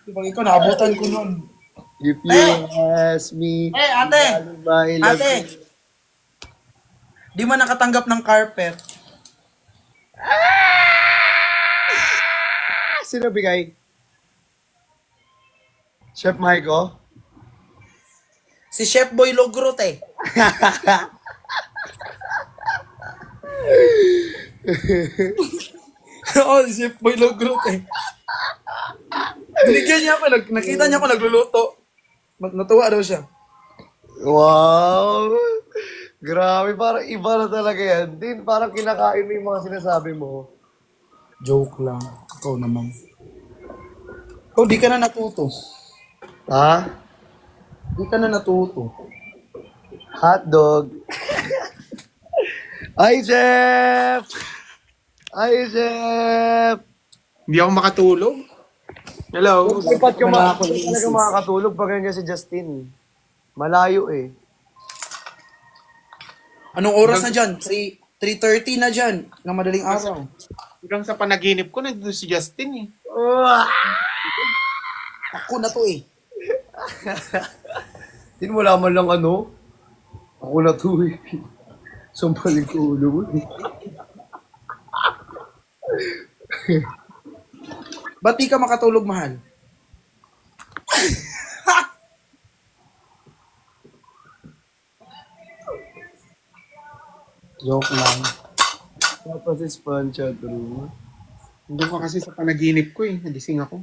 Pag ikaw naabutan ko nun. If you ask me ate, di man nakatanggap ng carpet. Sino bigay? Chef Michael? Si Chef Boy Logrot eh. Oo, si Chef Boy Logrot eh. Binigyan niya ako, nakita niya ako nagluluto. Natuwa daw siya. Wow! Grabe, parang iba na talaga yan. Din, parang kinakain mo yung mga sinasabi mo. Joke lang. Ikaw naman. Oh, di ka na natuto. Ha? Di ka na natuto. Hotdog. Hi, Chef! Hi, Chef! Hindi ako makatulog. Hello. Dapat ka talaga makakatulog pag ganyan si Justin. Malayo eh. Anong oras na dyan? 3:30 na dyan. Ng madaling araw. Hanggang sa panaginip ko, nandito si Justin eh. Ako na to eh. Din wala man lang ano. Ako na to eh. Sampaling ko ulo mo. Ba't di ka makatulog, mahal? Joke lang. Tapos is fun chat room. Hindi ko kasi sa panaginip ko eh. Nagising ako.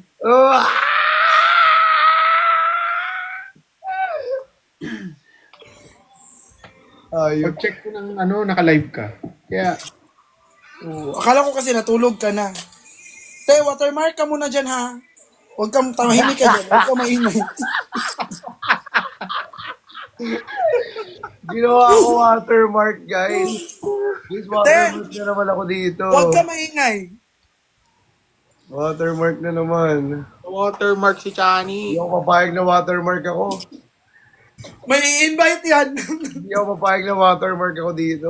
Ayun. Pag-check ko ng naka-live ka. Kaya, Akala ko kasi natulog ka na. Te, watermark ka muna dyan ha. Huwag kang tamahimik ka dyan. Huwag kang maingay. Ginawa ko watermark, guys. Please, watermark na naman ako dito. Huwag kang maingay. Watermark na naman. watermark si Chani. Hindi ako papayag na watermark ako. May i-invite yan. Hindi ako papayag na watermark ako dito.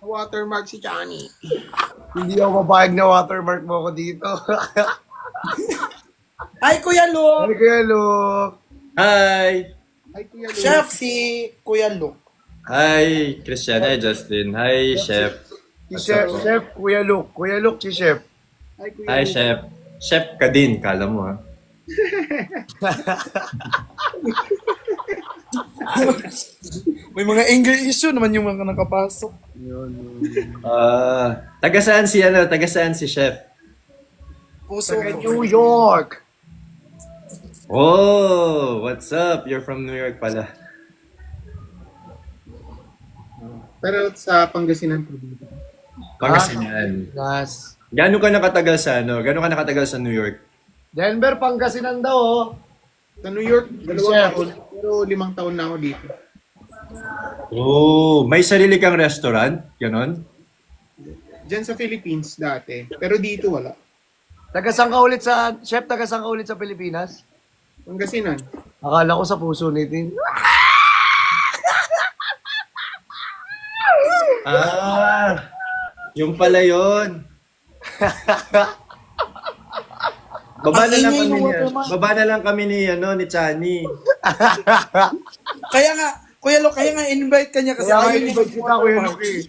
Watermark si Chani. Hindi ako papayag na watermark mo ako dito. Hi, Kuya Luke. Hi, Kuya Luke. Hi! Ay, Kuya Lu. Chef, si Kuya Luke. Hi, Christian. Hi, Justin. Hi, Chef. Si Chef, Kuya Luke. Kuya Luke, si Chef. Ay, Kuya Hi, Lu. Chef. Chef ka din, kala mo ha. May mga anger issue naman yung mga nakapasok. Taga saan si Chef? Puso. Sa New York. Oh, what's up? You're from New York pala. Pero sa Pangasinan po dito. Pangasinan. Nas. Gaano ka nakatagal sa New York? Denver, Pangasinan daw, oh. Sa New York, 2 Chef. taon. Pero 5 taon na ako dito. Oh, may sarili kang restaurant? Ganon? Diyan sa Philippines dati. Pero dito wala. Tagasang ka ulit sa, Chef, tagasang ka ulit sa Pilipinas? Pangasinan. Akala ko sa puso nitin. Yung pala yun. Baba na Ang lang ingay kami ng ni, watermark. baba na lang kami ni, ni Chani. Kaya nga, Kuya Lok, kaya nga invite ka niya kasi Kaya ayaw nga niya invite kita, Kuya Luke eh.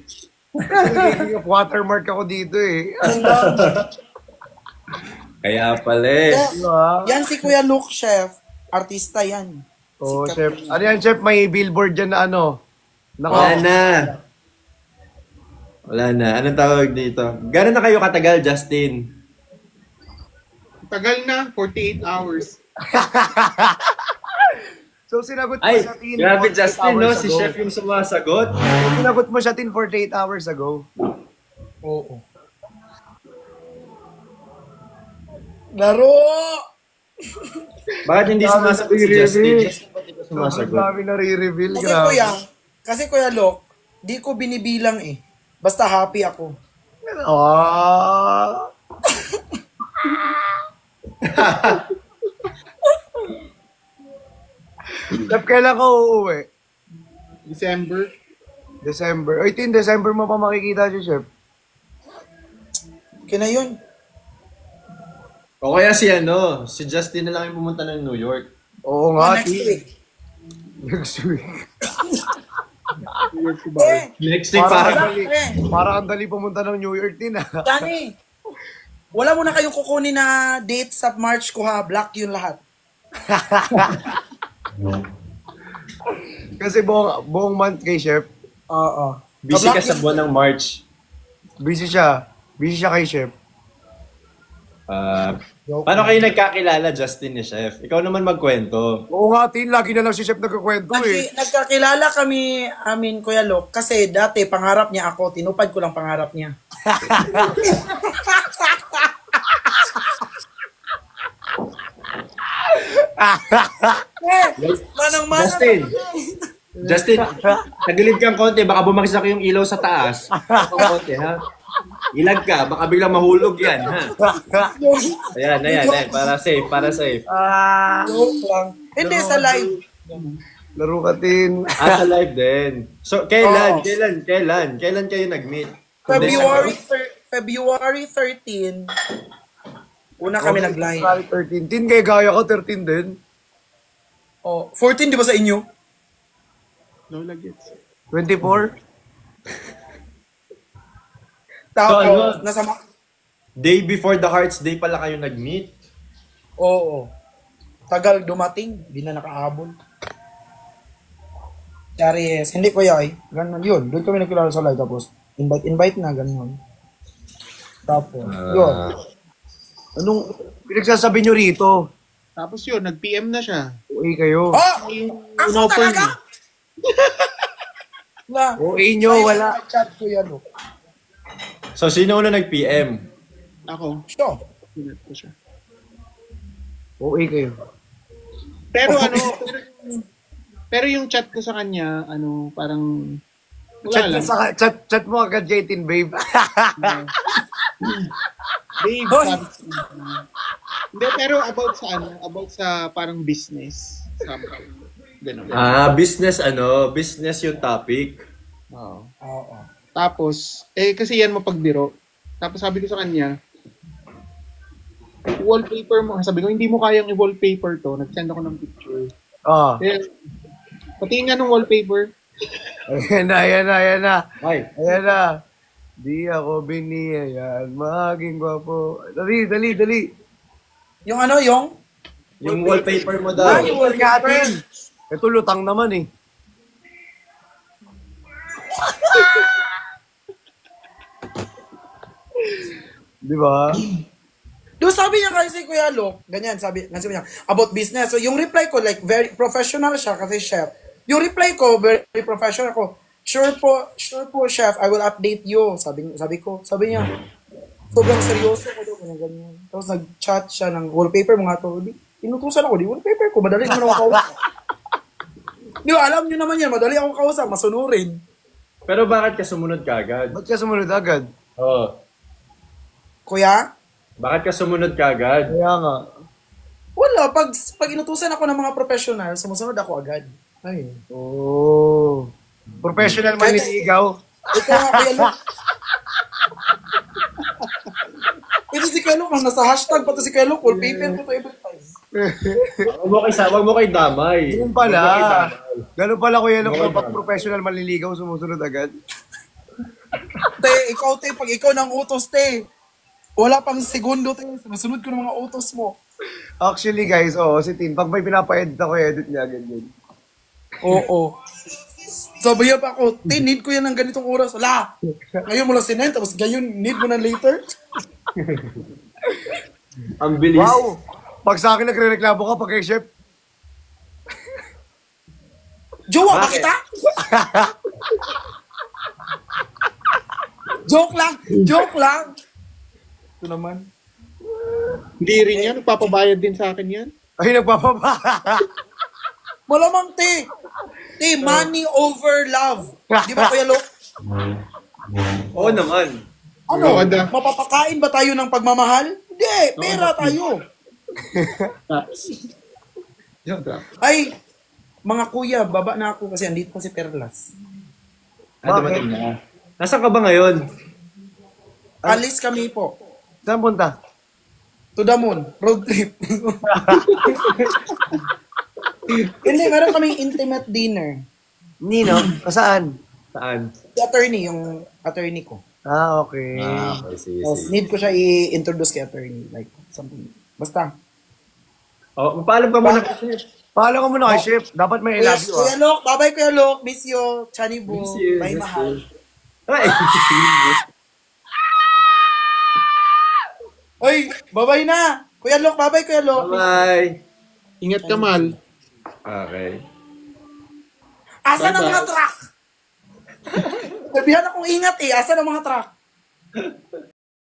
Kasi nagiging up watermark ako dito eh. Kaya pala eh. Diba? Yan si Kuya Luke, chef. Artista yan. Oo, Sikat chef. yan. Ano yan, chef? May billboard dyan na ano. Wala na. Wala na. Anong tawag dito? Gano'n na kayo katagal, Justin? Tagal na, 48 hours. So, sinagot mo Ay, siya, Tin, grabe 48 Justin, no? hours Si ago. Chef yung sumasagot. So, sinagot mo siya, Tin, 48 hours ago. Oo. Laro! Bakit hindi sumasagot si Justin? Justin, ba't di ka Sobrang sumasagot? dami na re-reveal. Kasi Kuya Lok, di ko binibilang eh. Basta happy ako. Ah. Chef, kailan ka uuwi? December. December. Ay, Tin, December mo pa makikita si Chef. Okay na yun. O kaya si Justin na lang yung pumunta ng New York. Oo nga, Next Tin. week. Next week. Eh, Next week Para para. ang dali, para ang dali pumunta ng New York, Tin, ah. Dani, wala mo na kayong kukunin na date sa March ko ha. Black yun lahat. Kasi buong month kay Chef, Oo. Busy ka Ka-black sa yun. buwan ng March. busy siya. Busy siya kay Chef. Paano kayo nagkakilala, Justin ni Chef? Ikaw naman magkwento. Oo nga, Tin, lagi na lang si Chef nagkakwento eh. Nagkakilala kami, Kuya Lok, kasi dati pangarap niya ako, tinupad ko lang pangarap niya. Manang-manang. Justin, tagilid kang konti, baka bumagsak yung ilaw sa taas. Konti, ha? Ilag ka, baka biglang mahulog yan, ha? Ayan, para safe. Joke lang. Hindi, sa live. Laro ka, Tin. Sa live din. So, kailan kayo nag-meet? February 13, una kami nag-live. February 13. Tin, kay gaya ko, 13 din. Oh, 14 di ba sa inyo? Lola gets. 24? Tapos, ano? nasa Day before the Hearts Day pala kayo nag-meet? Oo. Tagal dumating, di na nakahabol. Charis, hindi ko yay. Ganun yun. Doon kami nagkilala sa live. Tapos, invite na, ganun. Tapos, yun. Anong pinagsasabi nyo rito? Tapos yun, nag-PM na siya. OA kayo. Oh! Yung Ako in-offer talaga? niya. Na, OA nyo, wala. chat ko yan. Oh. So, sino una nag-PM? Ako, Sure. pinat ko siya. OA kayo. Pero pero yung chat ko sa kanya, parang wala lang. Chat mo agad, Jaytin, babe. Babe, Hoy! sabi ko, hindi, pero about sa parang business. Somehow. Ganun. Business yung topic. Oo. Oo. Tapos, kasi yan mapagbiro. Tapos sabi ko sa kanya, wallpaper mo. Sabi ko, hindi mo kayang i-wallpaper to. Nag-send ako ng picture. Ah. Kaya, patingin nga ng wallpaper. Ayan na. Ay, Ayan na. Di ako biniyayaan maging gwapo. Dali. Yung yung wallpaper mo daw. Ay, yung wallpaper. Ito lutang naman eh. Di ba? Doon sabi niya kasi Kuya Lok, ganyan, sabi niya, about business. So, yung reply ko, like, very professional siya kasi chef. Yung reply ko, very professional ako. Sure po, chef, I will update you. Sabi niya, sobrang seryoso ko doon, ganyan. Tapos nag-chat siya ng wallpaper mga to. Inutusan ako, wallpaper ko, madali naman ako kausap. Di ba, alam niyo naman yan, madali ako kausap, masunurin. Pero bakit ka sumunod kagad? Ba't ka sumunod agad? Oo. Kuya, Bakit ka sumunod kagad? Kaya nga. wala, pag inutusan ako ng mga professional, sumusunod ako agad. Ay. Oh. Professional man niligaw. Ikaw nga, Kuya Lok. Ikaw Ito si Kuya Luke, nasa hashtag pa to si Kuya Luke, wallpaper ko to every time. Wag mo kay damay. Ganun pala. Ganun pala, Kuya Luke, kapag professional manliligaw, sumusunod agad. Te, ikaw te, pag ikaw ng utos te, wala pang segundo te, susunod ko ng mga utos mo. Actually, guys, si Tin, pag may pinapa-edit ako, edit niya, ganyan. Oo. Sabi pa ako, te, need ko yan ng ganitong oras. Wala. Ngayon mo lang sinend, tapos gayon, need mo na later. Ang bilis. Wow! Pag sa akin nagre-reklamo ka, pag kay Chef, Jowa, Bakit? bakit ha? Joke lang! Joke lang! Ito naman. Hindi rin yan. Papabayad din sa akin yan. ay, nagpapaba. Malamang te. Te, money over love. Di ba Kuya Luke? Oo naman. Ano? Oo, ada. Mapapakain ba tayo ng pagmamahal? Hindi, pera tayo. Ay, mga kuya, baba na ako kasi andito pa si Perlas. Dumating na. Nasaan ka ba ngayon? Alis kami po. Saan punta? To the moon. Road trip. Hindi, meron kaming intimate dinner. Nino? Saan? Saan? Si attorney, yung attorney ko. Ah, okay. Okay, sige, Tapos need ko siya i-introduce kay attorney. Like, something. Basta. Oh, paalam ka muna kasi. Paalam ka muna kay Chef. Dapat may I love you, Kuya Luke, bye-bye Kuya Luke. Miss you. Chani bu. Miss you, Bye miss mahal. Ay! Oy, bye-bye na. Kuya Luke, bye-bye Kuya Luke. Bye! Ingat ka, Mal. Okay. Asan ang Bye-bye. mga truck? Sabihan akong ingat eh. Asan ang mga truck?